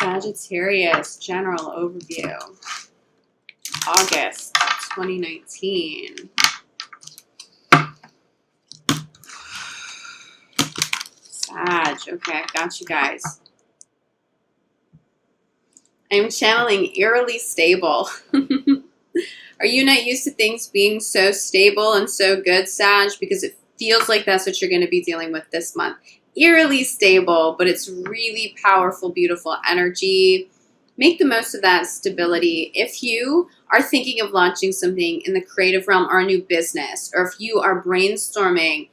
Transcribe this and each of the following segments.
Sagittarius, general overview. August 2019. Sag. Okay, I've got you guys. I'm channeling eerily stable. Are you not used to things being so stable and so good, Sag? Because it feels like that's what you're going to be dealing with this month. Eerily stable, but it's really powerful, beautiful energy. Make the most of that stability. If you are thinking of launching something in the creative realm or a new business, or if you are brainstorming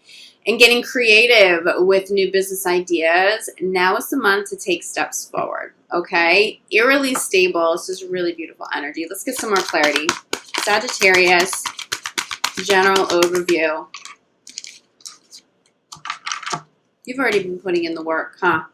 and getting creative with new business ideas, now is the month to take steps forward, okay? Eerily stable. This is really beautiful energy. Let's get some more clarity. Sagittarius, general overview. You've already been putting in the work, huh?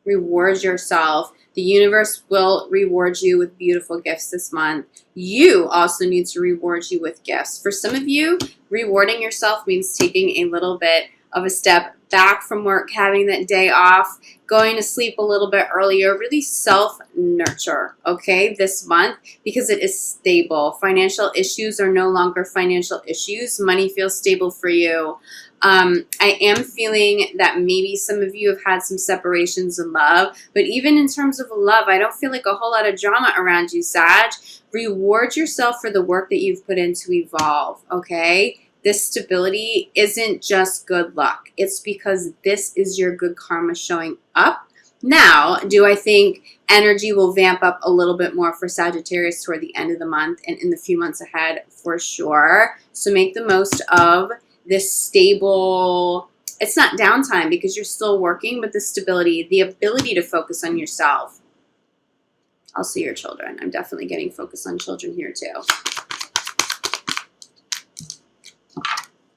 Reward yourself. The universe will reward you with beautiful gifts this month. You also need to reward you with gifts. For some of you, rewarding yourself means taking a little bit of a step back from work, having that day off, going to sleep a little bit earlier, really self-nurture, okay, this month, because it is stable. Financial issues are no longer financial issues. Money feels stable for you. I am feeling that maybe some of you have had some separations in love, but even in terms of love, I don't feel like a whole lot of drama around you, Sag. Reward yourself for the work that you've put in to evolve, okay? This stability isn't just good luck. It's because this is your good karma showing up. Now, do I think energy will vamp up a little bit more for Sagittarius toward the end of the month and in the few months ahead? For sure. So make the most of this stable, it's not downtime because you're still working, but the stability, the ability to focus on yourself. Also your children. I'm definitely getting focused on children here too.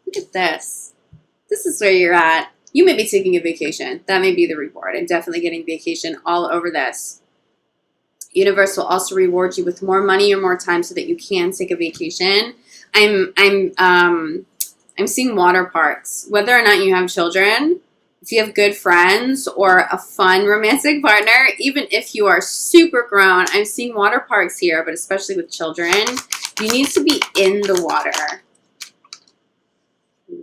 Look at this. This is where you're at. You may be taking a vacation. That may be the reward. I'm definitely getting vacation all over this. Universe will also reward you with more money or more time so that you can take a vacation. I'm seeing water parks. Whether or not you have children, if you have good friends or a fun romantic partner, even if you are super grown, I'm seeing water parks here, but especially with children, you need to be in the water.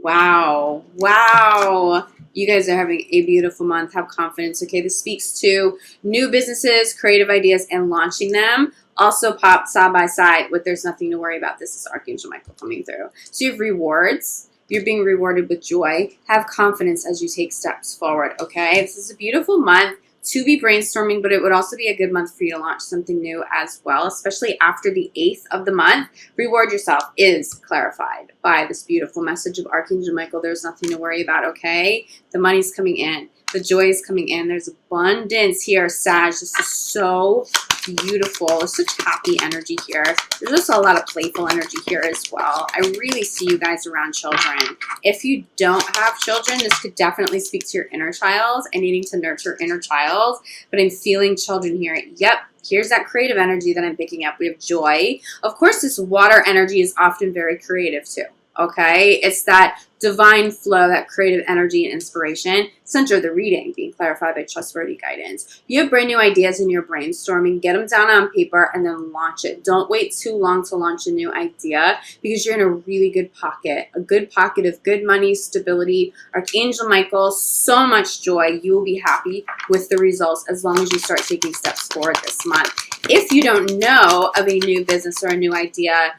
Wow. Wow. You guys are having a beautiful month. Have confidence. Okay, this speaks to new businesses, creative ideas, and launching them. Also pop side by side with there's nothing to worry about. This is Archangel Michael coming through. So you have rewards. You're being rewarded with joy. Have confidence as you take steps forward, okay? This is a beautiful month to be brainstorming, but it would also be a good month for you to launch something new as well, especially after the 8th of the month. Reward yourself is clarified by this beautiful message of Archangel Michael. There's nothing to worry about, okay? The money's coming in. The joy is coming in. There's abundance here, Sag. This is so beautiful. There's such happy energy here. There's also a lot of playful energy here as well. I really see you guys around children. If you don't have children, this could definitely speak to your inner child and needing to nurture inner child. But I'm feeling children here. Yep. Here's that creative energy that I'm picking up. We have joy. Of course, this water energy is often very creative too. Okay, it's that divine flow, that creative energy and inspiration. Center of the reading, being clarified by trustworthy guidance. You have brand new ideas in your brainstorming. Get them down on paper and then launch it. Don't wait too long to launch a new idea because you're in a really good pocket. A good pocket of good money, stability. Archangel Michael, so much joy. You will be happy with the results as long as you start taking steps forward this month. If you don't know of a new business or a new idea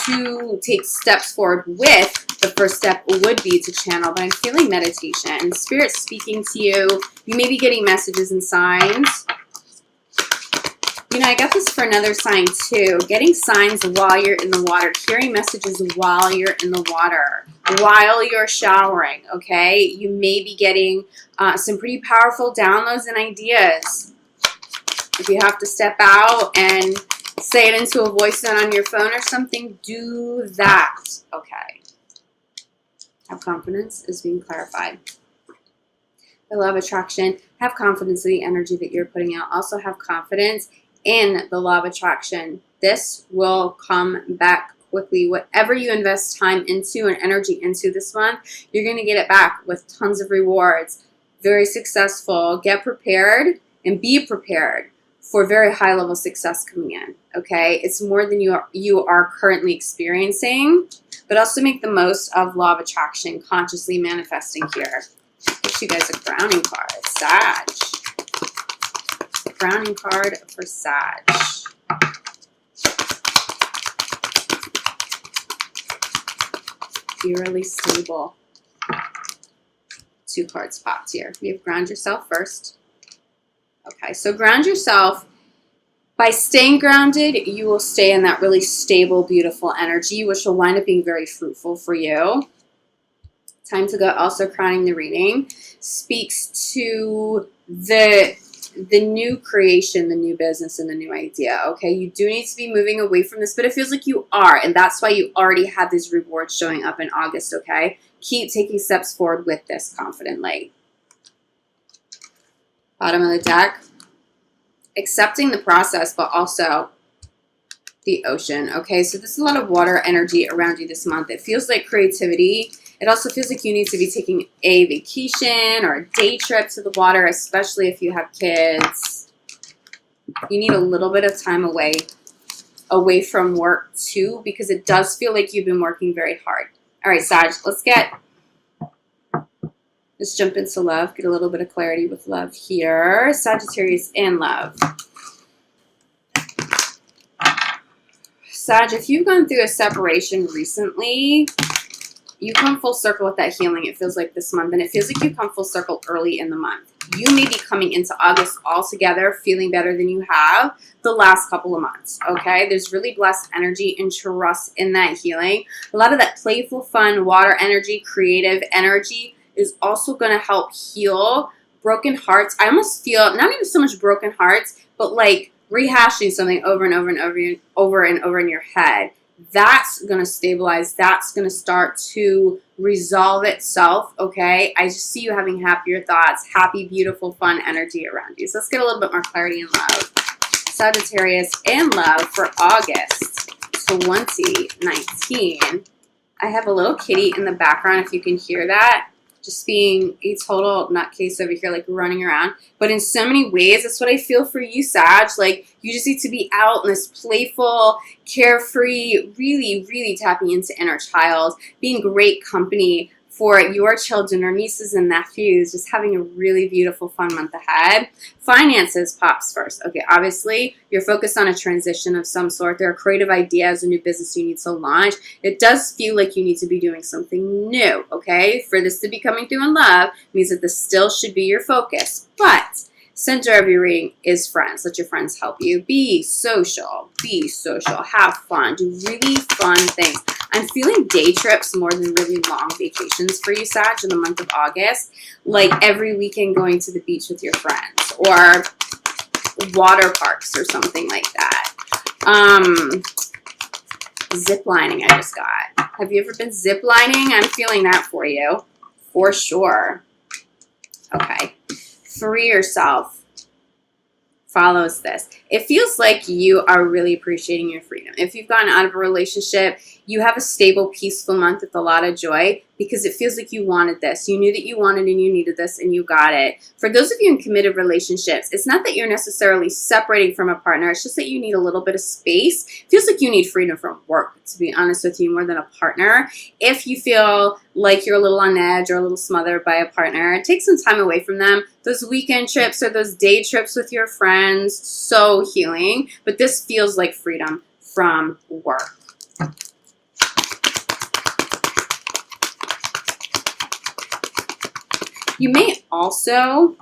to take steps forward with, the first step would be to channel, but I'm feeling meditation. Spirit speaking to you. You may be getting messages and signs. You know, I got this for another sign too. Getting signs while you're in the water. Hearing messages while you're in the water. While you're showering, okay? You may be getting some pretty powerful downloads and ideas. If you have to step out and say it into a voice note on your phone or something, do that. Okay. Have confidence is being clarified. The law of attraction. Have confidence in the energy that you're putting out. Also have confidence in the law of attraction. This will come back quickly. Whatever you invest time into and energy into this month, you're going to get it back with tons of rewards. Very successful. Get prepared and be prepared for very high level success coming in. Okay, it's more than you are currently experiencing, but also make the most of law of attraction, consciously manifesting here. Get you guys a grounding card, Sag. Grounding card for Sag. Be really stable. 2 cards popped here. We have ground yourself first. Okay, so ground yourself. By staying grounded, you will stay in that really stable, beautiful energy, which will wind up being very fruitful for you. Time to go. Also, crowning the reading speaks to the new creation, the new business, and the new idea. Okay, you do need to be moving away from this, but it feels like you are, and that's why you already have these rewards showing up in August. Okay, keep taking steps forward with this confidently. Bottom of the deck, accepting the process, but also the ocean. Okay, so there's a lot of water energy around you this month. It feels like creativity. It also feels like you need to be taking a vacation or a day trip to the water, especially if you have kids. You need a little bit of time away from work too, because it does feel like you've been working very hard. All right, Sag, let's jump into love, get a little bit of clarity with love here. Sagittarius and love. Sag, if you've gone through a separation recently, you come full circle with that healing, it feels like this month. And it feels like you come full circle early in the month. You may be coming into August altogether feeling better than you have the last couple of months, okay? There's really blessed energy and trust in that healing. A lot of that playful, fun, water energy, creative energy is also going to help heal broken hearts. I almost feel, not even so much broken hearts, but like rehashing something over and over and over in your head. That's going to stabilize. That's going to start to resolve itself, okay? I just see you having happier thoughts, happy, beautiful, fun energy around you. So let's get a little bit more clarity in love. Sagittarius and love for August 2019. I have a little kitty in the background if you can hear that. Just being a total nutcase over here, like running around. But in so many ways, that's what I feel for you, Sag. Like, you just need to be out in this playful, carefree, really, really tapping into inner child, being great company for your children or nieces and nephews, just having a really beautiful, fun month ahead. Finances pops first. Okay, obviously, you're focused on a transition of some sort. There are creative ideas, a new business you need to launch. It does feel like you need to be doing something new, okay? For this to be coming through in love means that this still should be your focus. But center of your reading is friends. Let your friends help you. Be social, have fun, do really fun things. I'm feeling day trips more than really long vacations for you, Sag, in the month of August. Like every weekend going to the beach with your friends or water parks or something like that. Zip lining I just got. Have you ever been zip lining? I'm feeling that for you, for sure. Okay. Free yourself follows this. It feels like you are really appreciating your freedom. If you've gotten out of a relationship, you have a stable, peaceful month with a lot of joy because it feels like you wanted this. You knew that you wanted and you needed this and you got it. For those of you in committed relationships, it's not that you're necessarily separating from a partner. It's just that you need a little bit of space. It feels like you need freedom from work, to be honest with you, more than a partner. If you feel like you're a little on edge or a little smothered by a partner, take some time away from them. Those weekend trips or those day trips with your friends, so healing. But this feels like freedom from work. You may also,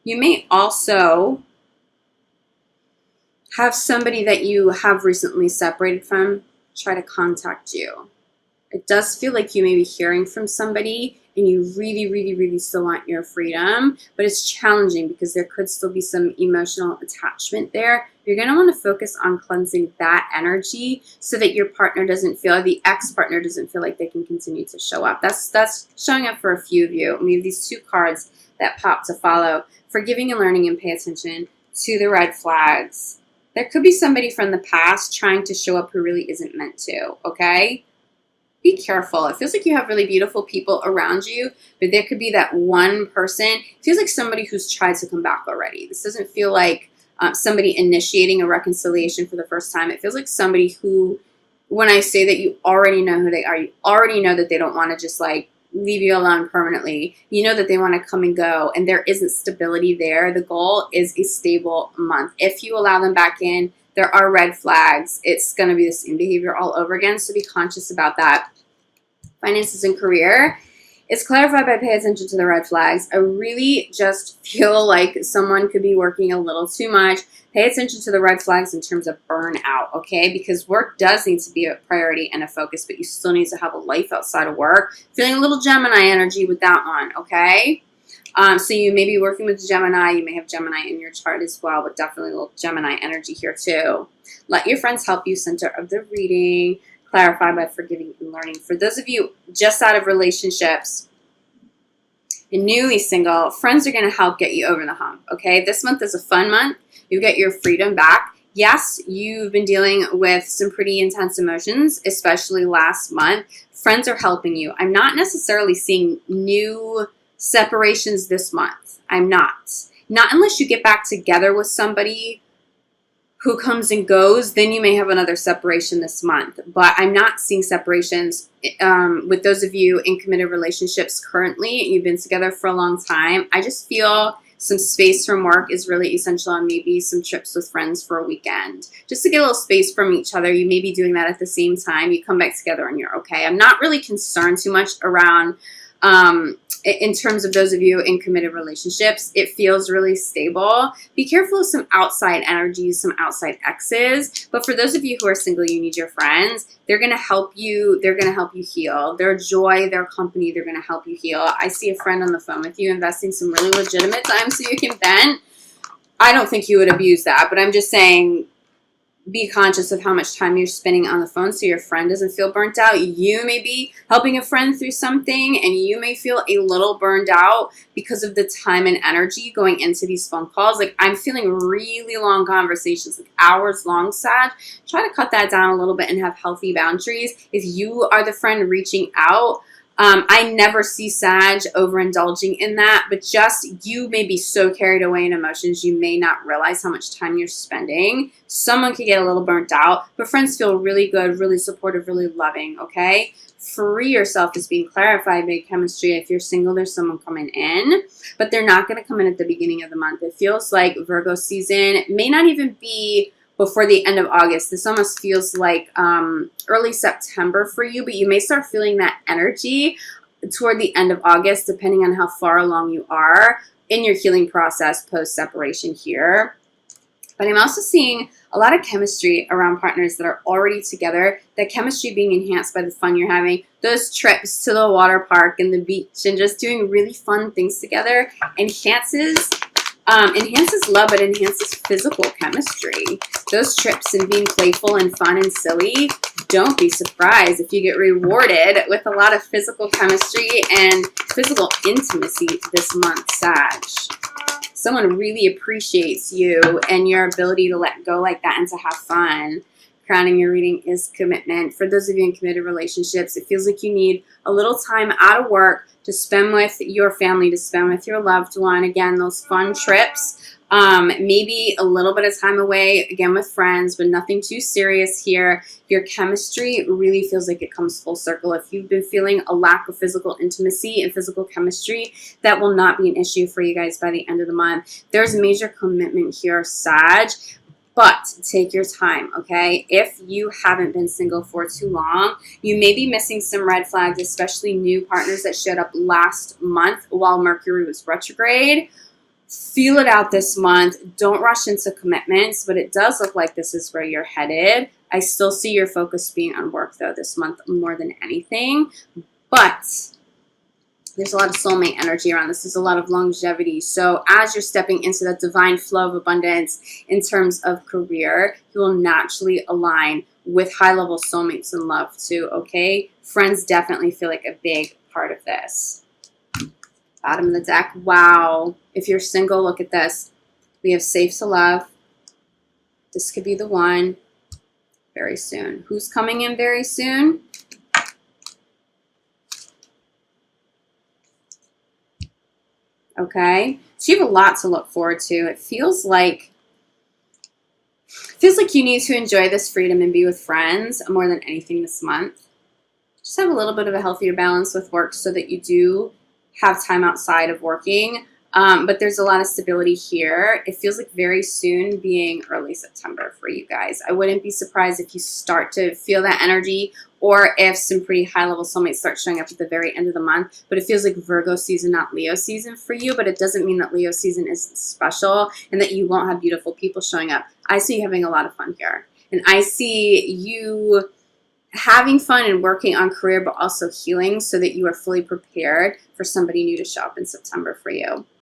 you may also have somebody that you have recently separated from try to contact you. It does feel like you may be hearing from somebody and you really, really, really still want your freedom, but it's challenging because there could still be some emotional attachment there. You're going to want to focus on cleansing that energy so that your partner doesn't feel, or the ex-partner doesn't feel like they can continue to show up. That's showing up for a few of you. We have these 2 cards that pop to follow. Forgiving and learning, and pay attention to the red flags. There could be somebody from the past trying to show up who really isn't meant to, okay? be careful. It feels like you have really beautiful people around you, but there could be that one person. It feels like somebody who's tried to come back already. This doesn't feel like somebody initiating a reconciliation for the first time. It feels like somebody who, when I say that, you already know who they are. You already know that they don't want to just like leave you alone permanently. You know that they want to come and go, and there isn't stability there. The goal is a stable month. If you allow them back in, there are red flags. It's going to be the same behavior all over again, so be conscious about that. Finances and career. It's clarified by pay attention to the red flags. I really just feel like someone could be working a little too much. Pay attention to the red flags in terms of burnout, okay? Because work does need to be a priority and a focus, but you still need to have a life outside of work. Feeling a little Gemini energy with that one, okay? So you may be working with Gemini. You may have Gemini in your chart as well, but definitely a little Gemini energy here too. Let your friends help you. Center of the reading. Clarify by forgiving and learning. For those of you just out of relationships and newly single, friends are going to help get you over the hump, okay? This month is a fun month. You get your freedom back. Yes, you've been dealing with some pretty intense emotions, especially last month. Friends are helping you. I'm not necessarily seeing new separations this month. I'm not. Not unless you get back together with somebody who comes and goes, then you may have another separation this month. But I'm not seeing separations with those of you in committed relationships currently. You've been together for a long time. I just feel some space from work is really essential, and maybe some trips with friends for a weekend. Just to get a little space from each other. You may be doing that at the same time. You come back together and you're okay. I'm not really concerned too much around in terms of those of you in committed relationships. It feels really stable. Be careful of some outside energies, some outside exes. But for those of you who are single, you need your friends. They're going to help you. They're going to help you heal. Their joy, their company, they're going to help you heal. I see a friend on the phone with you investing some really legitimate time so you can vent. I don't think you would abuse that, but I'm just saying, be conscious of how much time you're spending on the phone so your friend doesn't feel burnt out. You may be helping a friend through something, and you may feel a little burned out because of the time and energy going into these phone calls. Like, I'm feeling really long conversations, like hours long, Sag. Try to cut that down a little bit and have healthy boundaries. If you are the friend reaching out, I never see Sag overindulging in that, but just you may be so carried away in emotions, you may not realize how much time you're spending. Someone could get a little burnt out, but friends feel really good, really supportive, really loving, okay? Free yourself is being clarified by chemistry. If you're single, there's someone coming in, but they're not going to come in at the beginning of the month. It feels like Virgo season. It may not even be before the end of August. This almost feels like early September for you, but you may start feeling that energy toward the end of August, depending on how far along you are in your healing process post-separation here. But I'm also seeing a lot of chemistry around partners that are already together, that chemistry being enhanced by the fun you're having, those trips to the water park and the beach and just doing really fun things together enhances love, but enhances physical chemistry. Those trips and being playful and fun and silly, don't be surprised if you get rewarded with a lot of physical chemistry and physical intimacy this month, Sag. Someone really appreciates you and your ability to let go like that and to have fun. Crowning your reading is commitment. For those of you in committed relationships, it feels like you need a little time out of work to spend with your family, to spend with your loved one. Again, those fun trips. Maybe a little bit of time away, again, with friends, but nothing too serious here. Your chemistry really feels like it comes full circle. If you've been feeling a lack of physical intimacy and physical chemistry, that will not be an issue for you guys by the end of the month. There's major commitment here, Sag. But take your time, okay? If you haven't been single for too long, you may be missing some red flags, especially new partners that showed up last month while Mercury was retrograde. Feel it out this month. Don't rush into commitments, but it does look like this is where you're headed. I still see your focus being on work, though, this month more than anything. But there's a lot of soulmate energy around this. There's a lot of longevity. So as you're stepping into that divine flow of abundance in terms of career, you will naturally align with high-level soulmates in love too, okay? Friends definitely feel like a big part of this. Bottom of the deck. Wow. If you're single, look at this. We have safe to love. This could be the one very soon. Who's coming in very soon? Okay? So you have a lot to look forward to. It feels like you need to enjoy this freedom and be with friends more than anything this month. Just have a little bit of a healthier balance with work so that you do have time outside of working. But there's a lot of stability here. It feels like very soon being early September for you guys. I wouldn't be surprised if you start to feel that energy or if some pretty high-level soulmates start showing up at the very end of the month. But it feels like Virgo season, not Leo season for you. But it doesn't mean that Leo season isn't special and that you won't have beautiful people showing up. I see you having a lot of fun here. And I see you having fun and working on career, but also healing so that you are fully prepared for somebody new to show up in September for you.